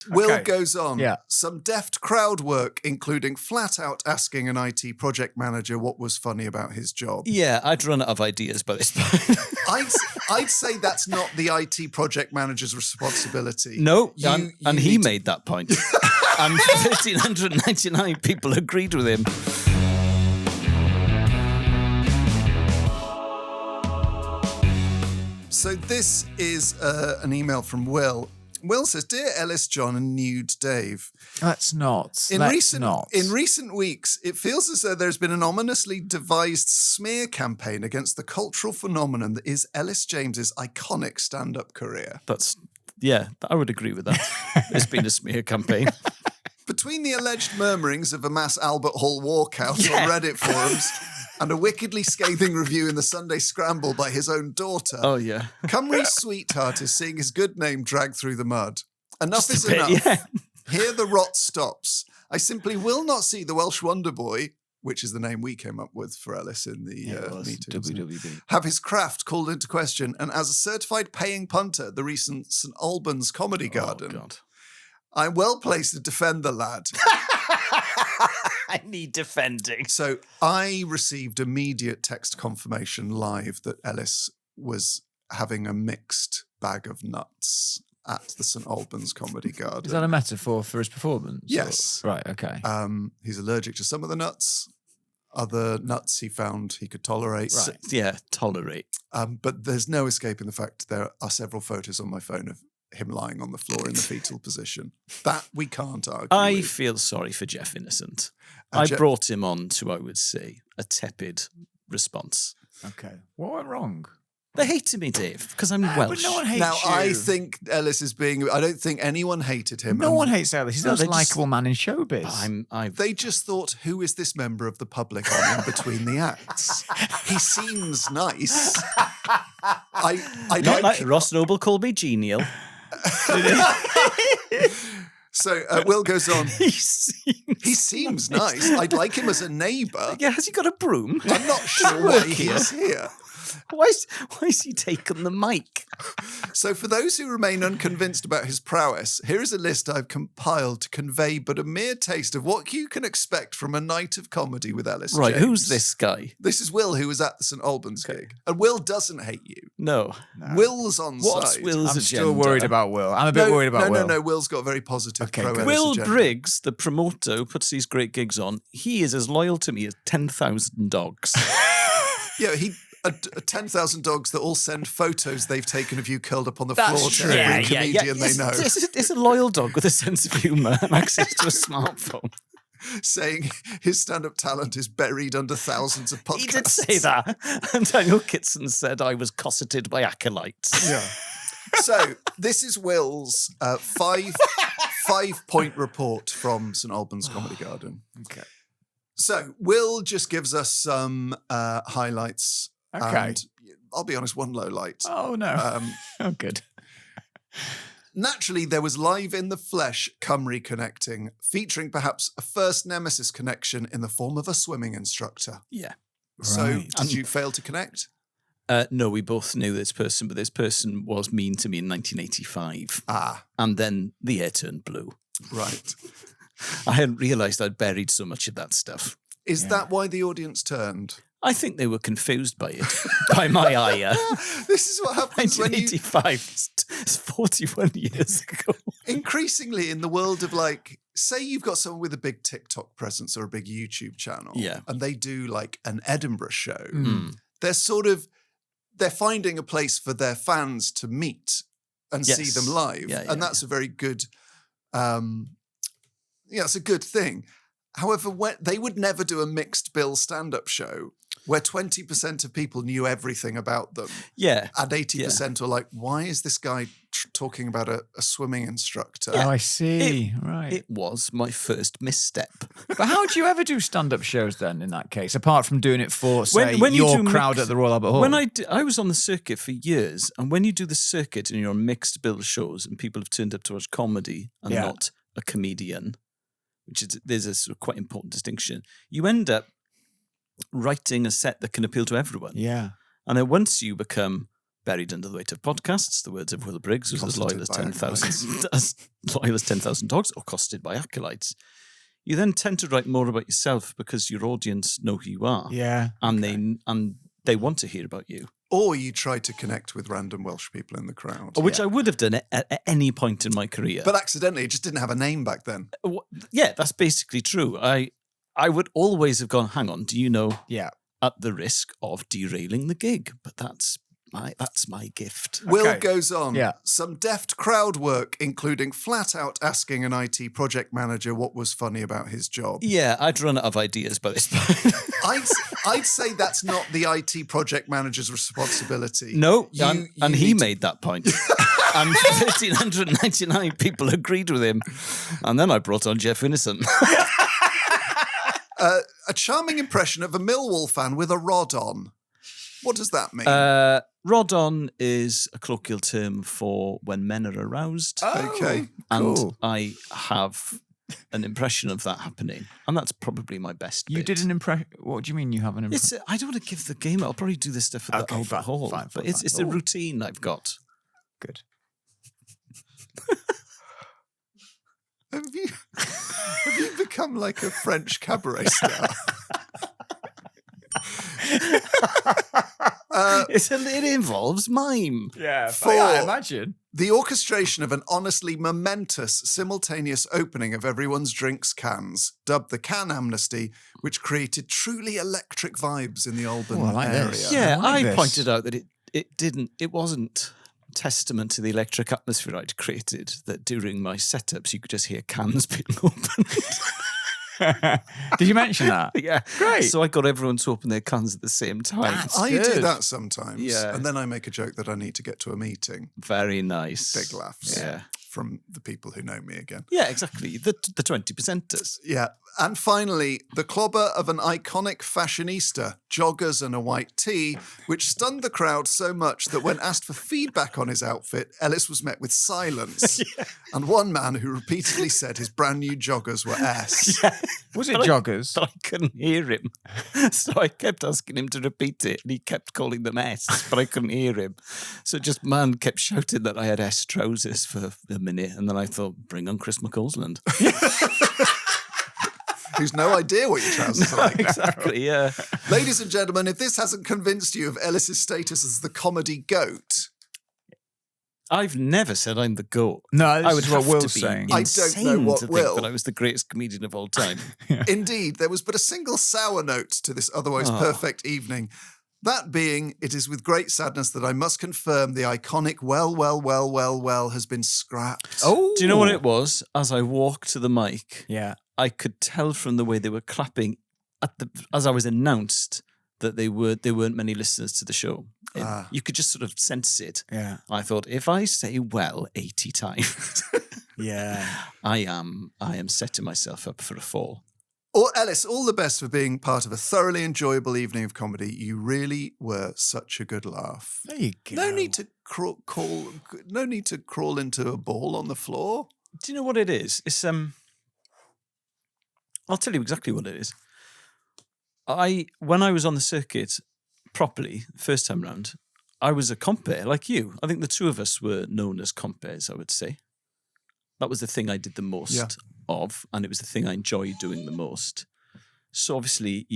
Will goes on. Yeah. Some deft crowd work, including flat out asking an IT project manager what was funny about his job. Yeah, I'd run out of ideas by this point. I'd say that's not the IT project manager's responsibility. No, You he need to- made that point. And 1,399 people agreed with him. So this is an email from Will. Will says, "Dear Elis, John, and Nude Dave. Let's not. In Let's not. recent weeks, it feels as though there's been an ominously devised smear campaign against the cultural phenomenon that is Elis James's iconic stand-up career. I would agree with that. There's been a smear campaign. Between the alleged murmurings of a mass Albert Hall walkout on Reddit forums and a wickedly scathing review in the Sunday Scramble by his own daughter, Oh, yeah. Cymru's sweetheart is seeing his good name dragged through the mud. Enough is bit, enough. yeah. Here the rot stops. I simply will not see the Welsh Wonder Boy, which is the name we came up with for Elis in the meeting, WWB. have his craft called into question. And as a certified paying punter at the recent St Albans Comedy Garden, God. I'm well placed to defend the lad. I need defending. So I received immediate text confirmation live that Elis was having a mixed bag of nuts at the St Albans Comedy Garden. Is that a metaphor for his performance? Yes. Right, okay. He's allergic to some of the nuts. Other nuts he found he could tolerate. Right. Yeah, tolerate. But there's no escaping the fact there are several photos on my phone of him lying on the floor in the fetal position. That we can't argue I with. feel sorry for Jeff Innocent. And I Jeff- brought him on to, I would say, a tepid response. Okay. What went wrong? They hated me, Dave, because I'm Welsh. But no one hates Now, you. I think Ellis is being... I don't think anyone hated him. No and one hates Ellis. He's the most they just- likeable man in showbiz. They just thought, who is this member of the public on in between the acts? He seems nice. I Not like... like Ross Noble called me genial. So Will goes on. He seems... He seems nice. I'd like him as a neighbour. Yeah, has he got a broom? I'm not sure why he's here. Why is he taking the mic? So for those who remain unconvinced about his prowess, here is a list I've compiled to convey but a mere taste of what you can expect from a night of comedy with Elis Right, James. who's this guy? This is Will, who was at the St Albans gig. And Will doesn't hate you. No. Will's on What's side. Will's I'm agenda? still worried about Will. I'm a bit worried about Will. No. Will's got a very positive Okay, pro-Ellis good. Will agenda. Briggs, the promoter who puts these great gigs on, he is as loyal to me as 10,000 dogs. Yeah, 10,000 dogs that all send photos they've taken of you curled up on the That's floor true. to every Yeah, comedian they know, It's a loyal dog with a sense of humour and access to a smartphone. saying his stand-up talent is buried under thousands of podcasts. He did say that. And Daniel Kitson said I was cosseted by acolytes. Yeah. So this is Will's five-point report from St Albans Comedy Garden. Okay. So Will just gives us some highlights. Okay. And I'll be honest, one low light. Oh, no. Oh, good. Naturally, there was live in the flesh Cymru connecting, featuring perhaps a first nemesis connection in the form of a swimming instructor. Yeah. So Right. did you fail to connect? No, we both knew this person, but this person was mean to me in 1985. Ah, And then the air turned blue. right. I hadn't realised I'd buried so much of that stuff. Is that why the audience turned? I think they were confused by it, by my ire. This is what happens when you... 1985, it's 41 years ago. Increasingly in the world of like, say you've got someone with a big TikTok presence or a big YouTube channel, Yeah. and they do like an Edinburgh show, Mm. they're finding a place for their fans to meet and see Yes. them live. Yeah, and that's a very good, it's a good thing. However, they would never do a mixed bill stand-up show where 20% of people knew everything about them. Yeah. And 80% are like, why is this guy talking about a swimming instructor? Oh, I see. Right. It was my first misstep. But how do you ever do stand-up shows then, in that case, apart from doing it for, say, When you your do crowd mix- at the Royal Albert Hall? When I was on the circuit for years, and when you do the circuit and you're on mixed bill shows and people have turned up to watch comedy and Yeah. not a comedian, there's a sort of quite important distinction, you end up writing a set that can appeal to everyone. Yeah. And then once you become buried under the weight of podcasts. The words of Will Briggs was as loyal Cosseted as by 10,000 as loyal as 10,000 dogs, or costed by acolytes. You then tend to write more about yourself because your audience know who you are, Yeah. and they want to hear about you. Or you try to connect with random Welsh people in the crowd. Which I would have done at any point in my career. But accidentally, it just didn't have a name back then. Yeah, that's basically true. I would always have gone, hang on, do you know, Yeah. at the risk of derailing the gig? But that's my gift. Will goes on. Yeah. Some deft crowd work, including flat out asking an IT project manager what was funny about his job. Yeah, I'd run out of ideas by this point. I'd say that's not the IT project manager's responsibility. No, You and he need to- made that point. And 1,399 people agreed with him. And then I brought on Jeff Innocent. A charming impression of a Millwall fan with a rod on. What does that mean? Rod on is a colloquial term for when men are aroused. Okay. And cool. I have an impression of that happening. And that's probably my best You bit. did an impression. What do you mean you have an impression? I don't want to give the game. I'll probably do this stuff at the Okay, Albert fine, Hall. fine, but fine, it's fine. a routine I've got. Good. Have you become like a French cabaret star? It involves mime. Yeah. For- I imagine. The orchestration of an honestly momentous simultaneous opening of everyone's drinks cans, dubbed the Can Amnesty, which created truly electric vibes in the Alban Oh, I like area. this. Yeah, I like I this. pointed out that it wasn't testament to the electric atmosphere I'd created that during my setups you could just hear cans being opened. Did you mention that? Yeah. Great. So I got everyone to open their cans at the same time. That's I do good. that sometimes. Yeah. And then I make a joke that I need to get to a meeting. Very nice. Big laughs. Yeah. From the people who know me again. Yeah, exactly. The 20%ers. Yeah. And finally, the clobber of an iconic fashionista, joggers and a white tee, which stunned the crowd so much that when asked for feedback on his outfit, Elis was met with silence. And one man who repeatedly said his brand new joggers were S. Was it joggers? But I couldn't hear him. So I kept asking him to repeat it and he kept calling them S, but I couldn't hear him. So just man kept shouting that I had S trousers for a minute. And then I thought, bring on Chris McCausland. Who's no idea what your trousers are like. Exactly, yeah. Ladies and gentlemen, if this hasn't convinced you of Ellis's status as the comedy goat, I've never said I'm the GOAT. No, this I would is what have Will's to be saying. I don't know insane what to Will. think that I was the greatest comedian of all time. indeed, there was but a single sour note to this otherwise perfect evening. That being, it is with great sadness that I must confirm the iconic well has been scrapped. Oh. Do you know what it was? As I walked to the mic, Yeah. I could tell from the way they were clapping as I was announced that there weren't many listeners to the show. You could just sort of sense it. Yeah. I thought, if I say well 80 times, Yeah. I am setting myself up for a fall. Or Ellis, all the best for being part of a thoroughly enjoyable evening of comedy. You really were such a good laugh. There you go. No need to no need to crawl into a ball on the floor. Do you know what it is? It's I'll tell you exactly what it is. When I was on the circuit properly, first time round, I was a compere like you. I think the two of us were known as compares, I would say. That was the thing I did the most of, and it was the thing I enjoyed doing the most. So obviously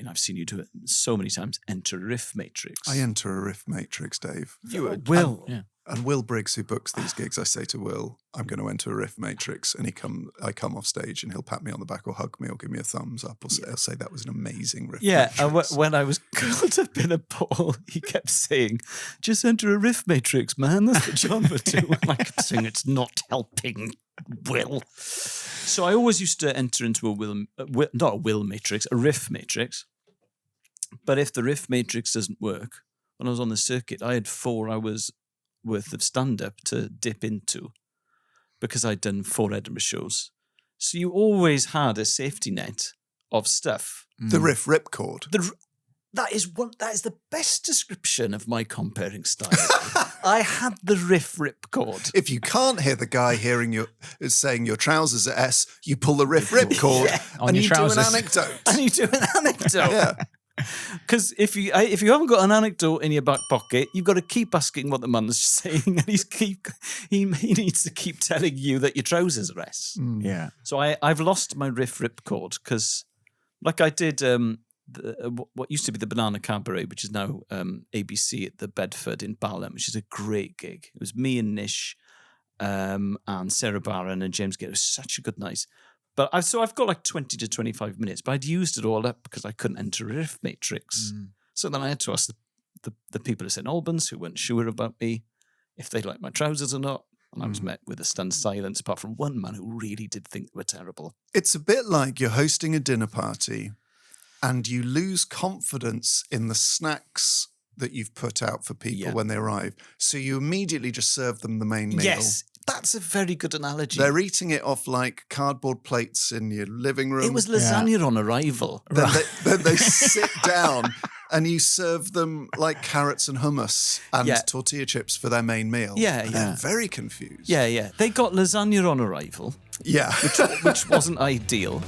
I've seen you do it so many times, enter a riff matrix. I enter a riff matrix, Dave. Will. Yeah. And Will Briggs, who books these gigs, I say to Will, I'm going to enter a riff matrix. And I come off stage and he'll pat me on the back or hug me or give me a thumbs up or he'll say that was an amazing riff Yeah, and matrix. when I was caught up in a ball, he kept saying, just enter a riff matrix, man. That's the job we're doing. And I kept saying, it's not helping, Will. So I always used to enter into not a will matrix, a riff matrix. But if the riff matrix doesn't work, when I was on the circuit, I had 4 hours worth of stand-up to dip into because I'd done 4 Edinburgh shows. So you always had a safety net of stuff. The riff ripcord. That is the best description of my comparing style. I had the riff ripcord. If you can't hear the guy saying your trousers are S, you pull the riff ripcord On and your you trousers. do an anecdote. And you do an anecdote. Yeah. Because if you haven't got an anecdote in your back pocket, you've got to keep asking what the man is saying, and he needs to keep telling you that your trousers are S. Yeah. So I've lost my riff ripcord because, like I did, what used to be the Banana Cabaret, which is now ABC at the Bedford in Balham, which is a great gig. It was me and Nish and Sarah Barron and James Gale. It was such a good night. But I've got like 20 to 25 minutes, but I'd used it all up because I couldn't enter a riff matrix. So then I had to ask the people at St Albans, who weren't sure about me, if they liked my trousers or not. And I was met with a stunned silence, apart from one man who really did think they were terrible. It's a bit like you're hosting a dinner party and you lose confidence in the snacks that you've put out for people when they arrive. So you immediately just serve them the main meal. Yes, that's a very good analogy. They're eating it off like cardboard plates in your living room. It was lasagna on arrival. Then they sit down and you serve them like carrots and hummus and tortilla chips for their main meal. Yeah, and yeah. they're very confused. Yeah, yeah. They got lasagna on arrival. Yeah. which wasn't ideal.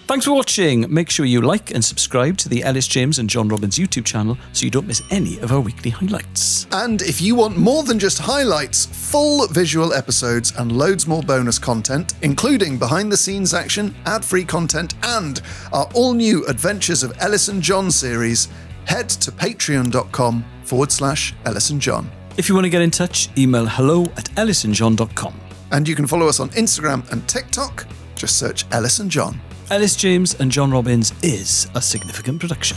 Thanks for watching. Make sure you like and subscribe to the Elis James and John Robbins YouTube channel so you don't miss any of our weekly highlights. And if you want more than just highlights, full visual episodes and loads more bonus content, including behind-the-scenes action, ad-free content, and our all-new Adventures of Elis and John series, head to patreon.com/Elis and John. If you want to get in touch, email hello@elisandjohn.com. And you can follow us on Instagram and TikTok. Just search Elis and John. Elis James and John Robbins is a significant production.